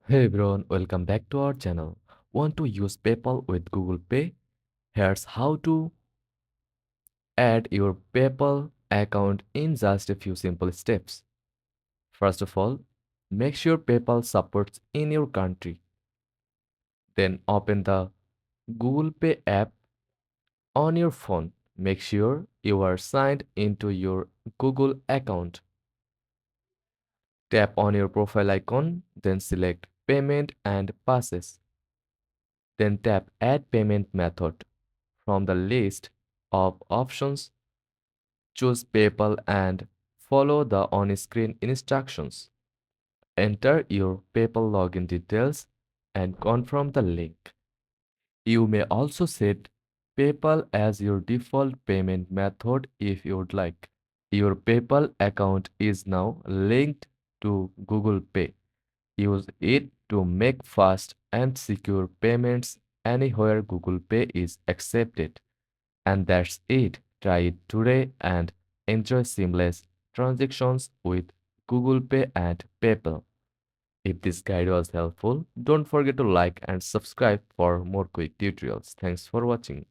Hey everyone, welcome back to our channel. Want to use PayPal with Google Pay? Here's how to add your PayPal account in just a few simple steps. First of all, make sure PayPal supports in your country. Then open the Google Pay app on your phone. Make sure you are signed into your Google account. Tap on your profile icon, then select Payment and Passes. Then tap Add Payment Method. From the list of options, choose PayPal and follow the on-screen instructions. Enter your PayPal login details and confirm the link. You may also set PayPal as your default payment method if you would like. Your PayPal account is now linked to Google Pay. Use it to make fast and secure payments anywhere Google Pay is accepted. And that's it. Try it today and enjoy seamless transactions with Google Pay and PayPal. If this guide was helpful, don't forget to like and subscribe for more quick tutorials. Thanks for watching.